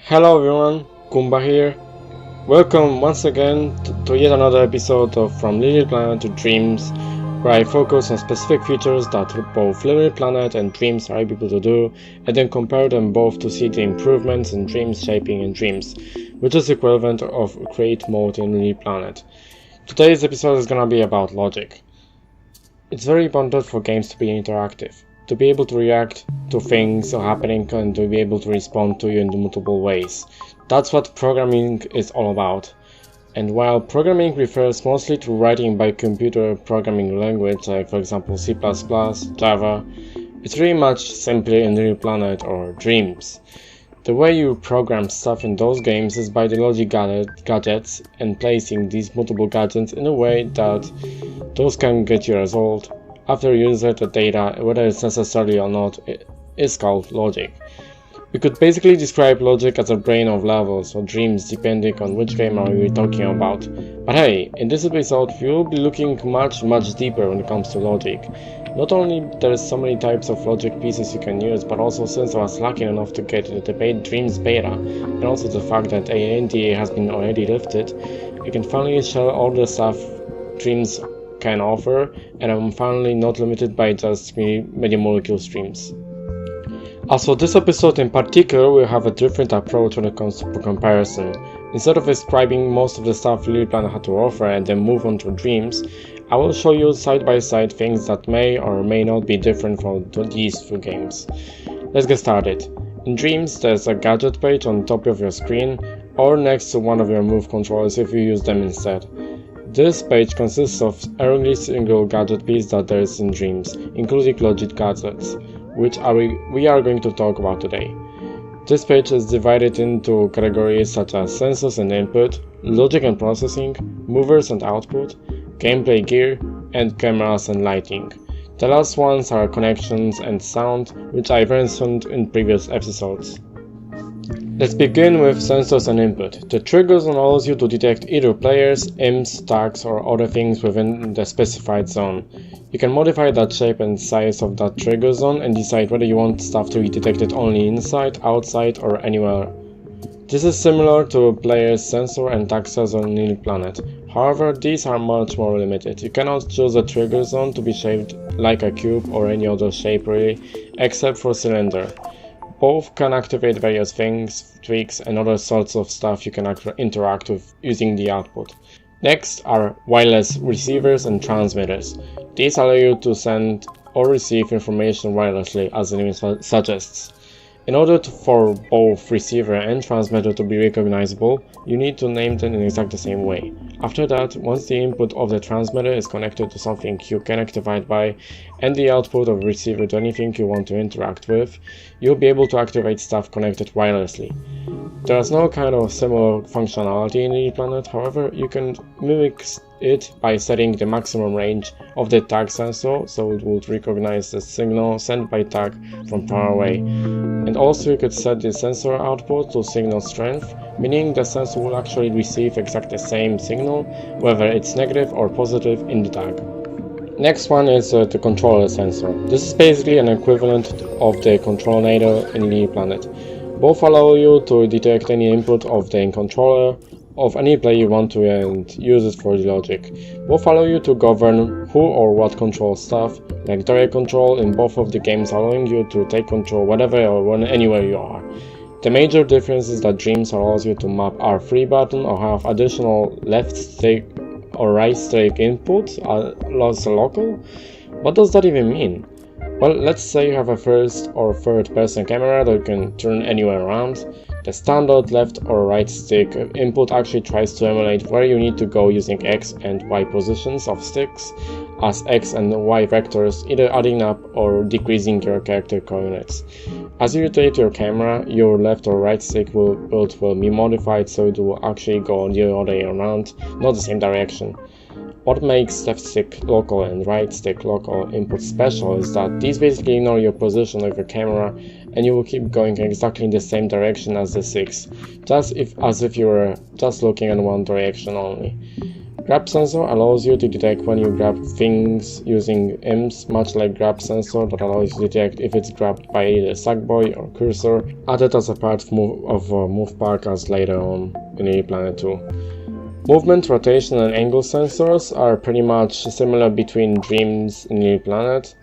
Hello everyone, Kumba here. Welcome once again to yet another episode of From LittleBigPlanet to Dreams, where I focus on specific features that both LittleBigPlanet and Dreams are able to do, and then compare them both to see the improvements in Dreams shaping in Dreams, which is the equivalent of create mode in LittleBigPlanet. Today's episode is gonna be about logic. It's very important for games to be interactive, to be able to react to things happening and to be able to respond to you in multiple ways. That's what programming is all about. And while programming refers mostly to writing by computer programming language, like for example C++, Java, it's very much simply in LittleBigPlanet or Dreams. The way you program stuff in those games is by the logic gadgets and placing these multiple gadgets in a way that those can get you a result after you insert the data, whether it's necessary or not, is called logic. We could basically describe logic as a brain of levels or dreams depending on which game are we talking about. But hey, in this episode we will be looking much deeper when it comes to logic. Not only there's so many types of logic pieces you can use, but also since I was lucky enough to get the Dreams beta, and also the fact that NDA has been already lifted, I can finally share all the stuff Dreams can offer, and I'm finally not limited by just media molecule streams. Also, this episode in particular will have a different approach when it comes to comparison. Instead of describing most of the stuff LittleBigPlanet had to offer and then move on to Dreams, I will show you side by side things that may or may not be different from these two games. Let's get started. In Dreams, there's a gadget page on top of your screen or next to one of your move controllers if you use them instead. This page consists of every single gadget piece that there is in Dreams, including logic gadgets, which we are going to talk about today. This page is divided into categories such as sensors and input, logic and processing, movers and output, gameplay gear, and cameras and lighting. The last ones are connections and sound, which I mentioned in previous episodes. Let's begin with sensors and input. The trigger zone allows you to detect either players, imps, tags, or other things within the specified zone. You can modify that shape and size of that trigger zone and decide whether you want stuff to be detected only inside, outside, or anywhere. This is similar to a player's sensor and tag cells on LittleBigPlanet. However, these are much more limited. You cannot choose a trigger zone to be shaped like a cube or any other shape really, except for cylinder. Both can activate various things, tweaks, and other sorts of stuff you can interact with using the output. Next are wireless receivers and transmitters. These allow you to send or receive information wirelessly, as the name suggests. In order for both receiver and transmitter to be recognizable, you need to name them in exactly the same way. After that, once the input of the transmitter is connected to something you can activate by, and the output of the receiver to anything you want to interact with, you'll be able to activate stuff connected wirelessly. There is no kind of similar functionality in LittleBigPlanet, however, you can mimic it by setting the maximum range of the tag sensor so it would recognize the signal sent by tag from far away. And also you could set the sensor output to signal strength, meaning the sensor will actually receive exactly the same signal, whether it's negative or positive in the tag. Next one is the controller sensor. This is basically an equivalent of the controller in LittleBigPlanet. Both allow you to detect any input of the controller of any player you want to and use it for the logic. Both allow you to govern who or what controls stuff, like direct control in both of the games, allowing you to take control whatever or anywhere you are. The major difference is that Dreams allows you to map R3 button or have additional left stick or right stick input as local. What does that even mean? Well, let's say you have a first or third person camera that you can turn anywhere around. The standard left or right stick input actually tries to emulate where you need to go using X and Y positions of sticks as X and Y vectors, either adding up or decreasing your character coordinates. As you rotate your camera, your left or right stick will be modified so it will actually go the other way around, not the same direction. What makes left stick local and right stick local input special is that these basically ignore your position of your camera and you will keep going exactly in the same direction as the sticks, as if you were just looking in one direction only. Grab sensor allows you to detect when you grab things using imps, much like grab sensor that allows you to detect if it's grabbed by either Sackboy or cursor, added as a part of move park as later on in LittleBigPlanet 2. Movement, rotation and angle sensors are pretty much similar between Dreams and LittleBigPlanet.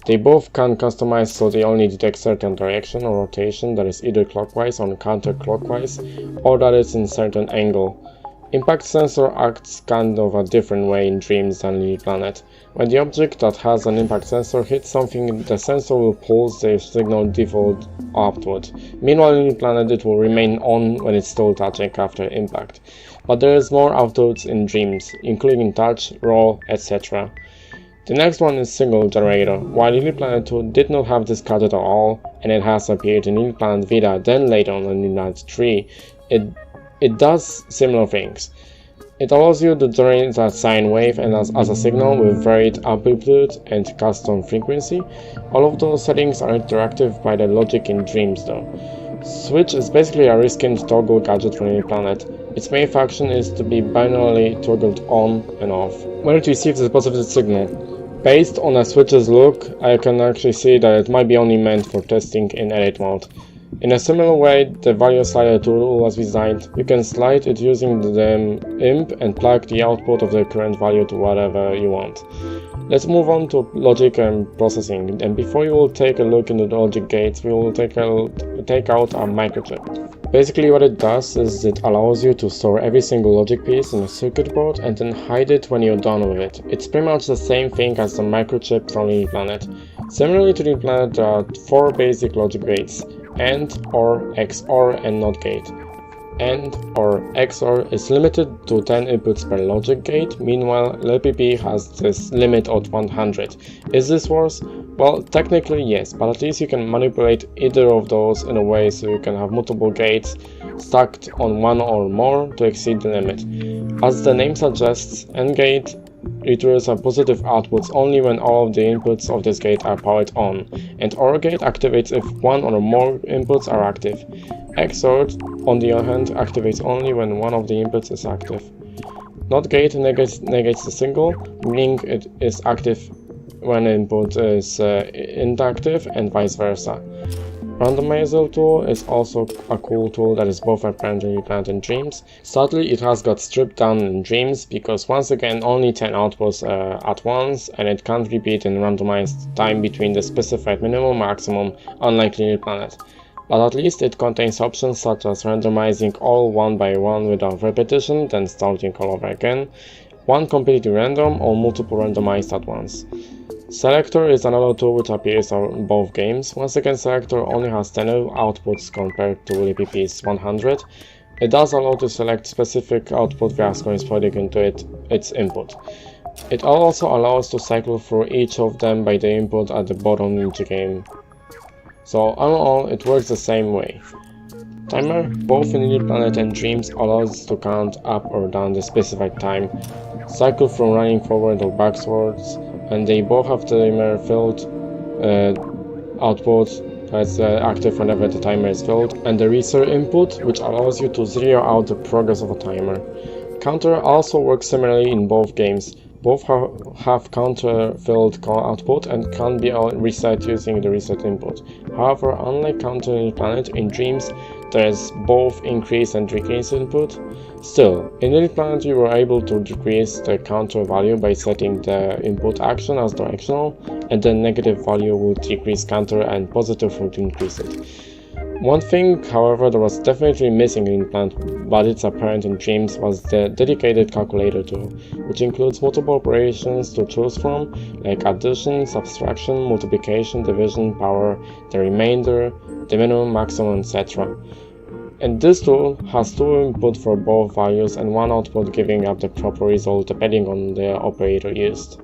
They both can customize so they only detect certain direction or rotation that is either clockwise or counterclockwise, or that is in certain angle. Impact sensor acts kind of a different way in Dreams than LittleBigPlanet. When the object that has an impact sensor hits something, the sensor will pulse the signal default upward. Meanwhile in LittleBigPlanet it will remain on when it's still touching after impact. But there is more outputs in Dreams, including touch, roll, etc. The next one is signal generator. While LittleBigPlanet 2 did not have this card at all, and it has appeared in LittleBigPlanet Vita, then later on in LittleBigPlanet 3, it does similar things. It allows you to generate a sine wave and as a signal with varied amplitude and custom frequency. All of those settings are interactive by the logic in Dreams though. Switch is basically a reskinned toggle gadget from LittleBigPlanet. Its main function is to be binarily toggled on and off when it receives a positive signal. Based on a switch's look, I can actually see that it might be only meant for testing in edit mode. In a similar way, the value slider tool was designed. You can slide it using the imp and plug the output of the current value to whatever you want. Let's move on to logic and processing, and before you will take a look into the logic gates, we will take out a microchip. Basically what it does is it allows you to store every single logic piece in a circuit board and then hide it when you're done with it. It's pretty much the same thing as the microchip from LittleBigPlanet. Similarly to LittleBigPlanet, there are 4 basic logic gates: AND, OR, XOR and NOT gate. AND or XOR is limited to 10 inputs per logic gate, meanwhile LLPP has this limit of 100. Is this worse? Well, technically yes, but at least you can manipulate either of those in a way so you can have multiple gates stacked on one or more to exceed the limit. As the name suggests, AND gate returns positive outputs only when all of the inputs of this gate are powered on, and OR gate activates if one or more inputs are active. XOR, on the other hand, activates only when one of the inputs is active. NOT gate negates the signal, meaning it is active when input is inactive and vice versa. Randomizer tool is also a cool tool that is both apparent in LittleBigPlanet and Dreams. Sadly, it has got stripped down in Dreams because once again only 10 outputs at once, and it can't repeat in randomized time between the specified minimum maximum, unlike LittleBigPlanet. But at least it contains options such as randomizing all one by one without repetition, then starting all over again, one completely random or multiple randomized at once. Selector is another tool which appears in both games. Once again, Selector only has 10 outputs compared to LLPP's 100. It does allow to select specific output values corresponding to its input. It also allows to cycle through each of them by the input at the bottom of the game. So all in all, it works the same way. Timer, both in LittleBigPlanet and Dreams, allows to count up or down the specified time, cycle from running forward or backwards, and they both have timer filled output that's active whenever the timer is filled, and the reset input, which allows you to zero out the progress of a timer. Counter also works similarly in both games. Both have counter-filled output and can be reset using the reset input. However, unlike Counter in LittleBigPlanet, in Dreams there is both increase and decrease input. Still, in LittleBigPlanet you were able to decrease the counter value by setting the input action as directional, and the negative value will decrease counter and positive would increase it. One thing, however, that was definitely missing in LittleBigPlanet, but it's apparent in Dreams, was the dedicated calculator tool, which includes multiple operations to choose from, like addition, subtraction, multiplication, division, power, the remainder, the minimum, maximum, etc. And this tool has 2 inputs for both values and 1 output giving up the proper result depending on the operator used.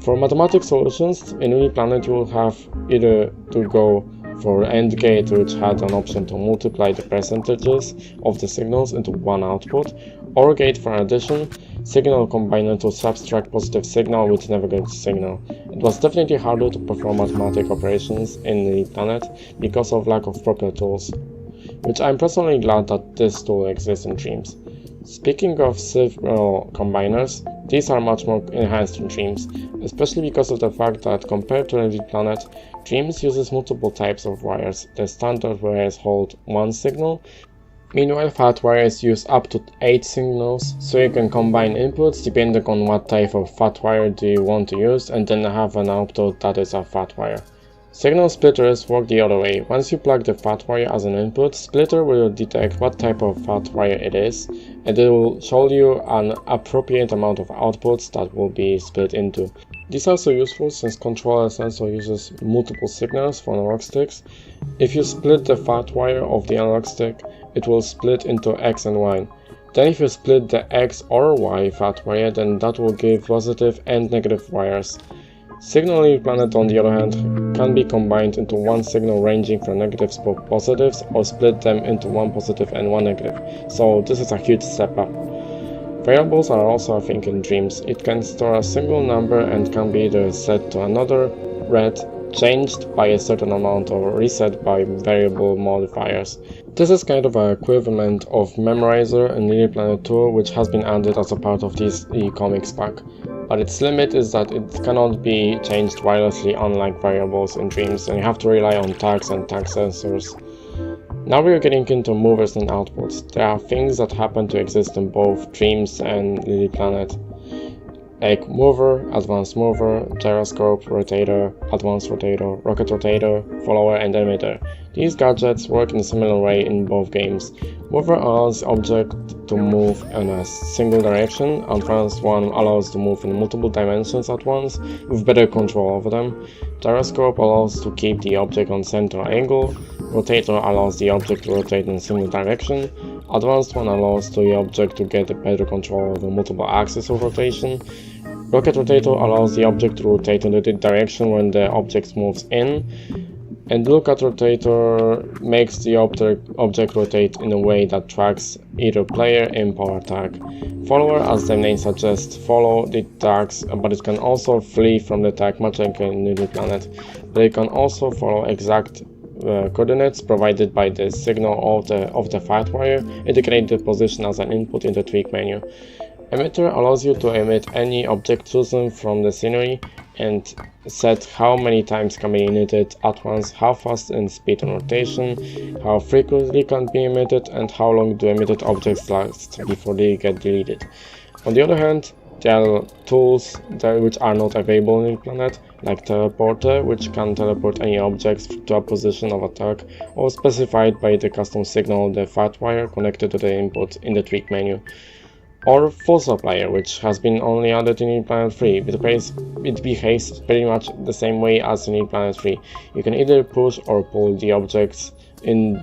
For mathematical solutions, in LittleBigPlanet you will have either to go for AND gate, which had an option to multiply the percentages of the signals into one output, OR gate for addition, signal combiner to subtract positive signal with negative signal. It was definitely harder to perform mathematical operations in LittleBigPlanet because of lack of proper tools, which I'm personally glad that this tool exists in Dreams. Speaking of signal combiners, these are much more enhanced in Dreams, especially because of the fact that compared to LittleBigPlanet, Dreams uses multiple types of wires. The standard wires hold one signal, meanwhile fat wires use up to 8 signals, so you can combine inputs depending on what type of fat wire do you want to use and then have an output that is a fat wire. Signal splitters work the other way. Once you plug the fat wire as an input, splitter will detect what type of fat wire it is, and it will show you an appropriate amount of outputs that will be split into. These are also useful since controller sensor uses multiple signals for analog sticks. If you split the fat wire of the analog stick, it will split into X and Y. Then if you split the X or Y fat wire, then that will give positive and negative wires. Signal LittleBigPlanet, on the other hand, can be combined into one signal ranging from negatives to positives, or split them into one positive and one negative, so this is a huge step up. Variables are also a thing in Dreams. It can store a single number and can be either set to another, read, changed by a certain amount, or reset by variable modifiers. This is kind of an equivalent of Memorizer in LittleBigPlanet 2, which has been added as a part of this e-comics pack. But its limit is that it cannot be changed wirelessly unlike variables in Dreams, and you have to rely on tags and tag sensors. Now we are getting into movers and outputs. There are things that happen to exist in both Dreams and LittleBigPlanet, like mover, advanced mover, gyroscope, rotator, advanced rotator, rocket rotator, follower, and emitter. These gadgets work in a similar way in both games. Mover allows the object to move in a single direction, advanced one allows to move in multiple dimensions at once, with better control over them. Gyroscope allows to keep the object on center angle. Rotator allows the object to rotate in a single direction. Advanced one allows the object to get better control over multiple axes of rotation. Rocket rotator allows the object to rotate in the direction when the object moves in. And Lookout Rotator makes the object rotate in a way that tracks either player, imp, or tag. Follower, as the name suggests, follow the tags, but it can also flee from the tag, much like in LittleBigPlanet. But it can also follow exact coordinates provided by the signal of the fat wire, indicate the position as an input in the tweak menu. Emitter allows you to emit any object chosen from the scenery and set how many times can be emitted at once, how fast in speed and rotation, how frequently can be emitted, and how long do emitted objects last before they get deleted. On the other hand, there are tools which are not available in LittleBigPlanet, like Teleporter, which can teleport any objects to a position of attack, or specified by the custom signal, the fat wire connected to the input in the tweak menu. Or Full Supplier, which has been only added in LittleBigPlanet 3. It behaves pretty much the same way as in LittleBigPlanet 3. You can either push or pull the objects in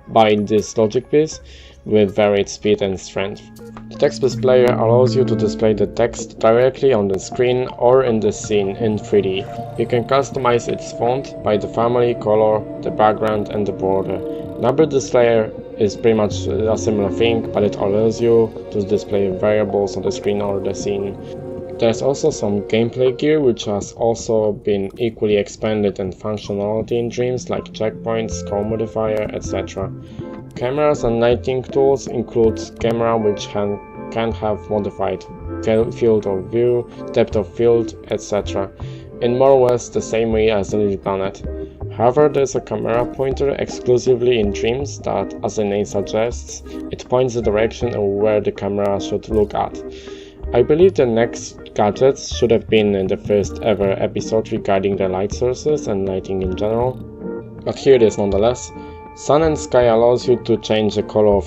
by this logic piece with varied speed and strength. The text displayer allows you to display the text directly on the screen or in the scene in 3D. You can customize its font by the family, color, the background, and the border. Number displayer is pretty much a similar thing, but it allows you to display variables on the screen or the scene. There's also some gameplay gear which has also been equally expanded in functionality in Dreams, like checkpoints, score modifier, etc. Cameras and lighting tools include camera which can have modified field of view, depth of field, etc. in more or less the same way as in LittleBigPlanet. However, there's a camera pointer exclusively in Dreams that, as the name suggests, it points the direction of where the camera should look at. I believe the next gadgets should have been in the first ever episode regarding the light sources and lighting in general, but here it is nonetheless. Sun and sky allows you to change the color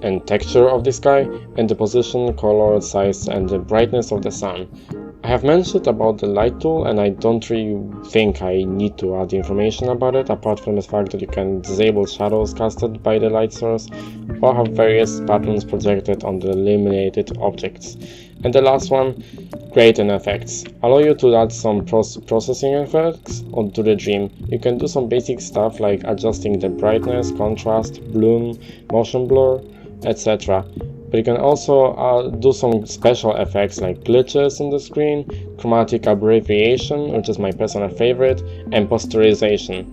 and texture of the sky, and the position, color, size, and the brightness of the sun. I have mentioned about the light tool, and I don't really think I need to add information about it, apart from the fact that you can disable shadows casted by the light source, or have various patterns projected on the illuminated objects. And the last one, Gradient Effects, allow you to add some processing effects onto the dream. You can do some basic stuff like adjusting the brightness, contrast, bloom, motion blur, etc. But you can also do some special effects like glitches in the screen, chromatic abbreviation, which is my personal favorite, and posterization.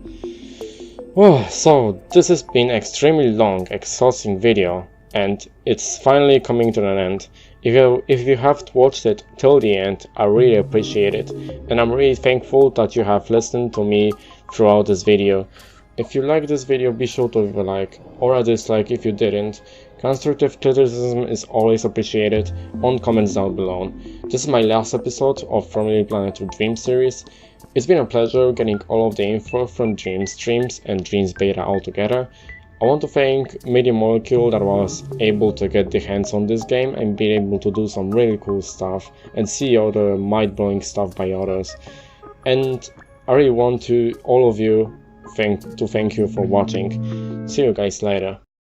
Oh, so this has been extremely long, exhausting video. and it's finally coming to an end. If you haven't watched it till the end, I really appreciate it, and I'm really thankful that you have listened to me throughout this video. If you like this video, be sure to leave a like or a dislike if you didn't. Constructive criticism is always appreciated on comments down below. This is my last episode of From LittleBigPlanet to Dreams series. It's been a pleasure getting all of the info from Dreams Streams and Dreams Beta all together. I want to thank Media Molecule that was able to get the hands on this game and be able to do some really cool stuff and see other mind-blowing stuff by others. And I really want to all of you thank you for watching. See you guys later.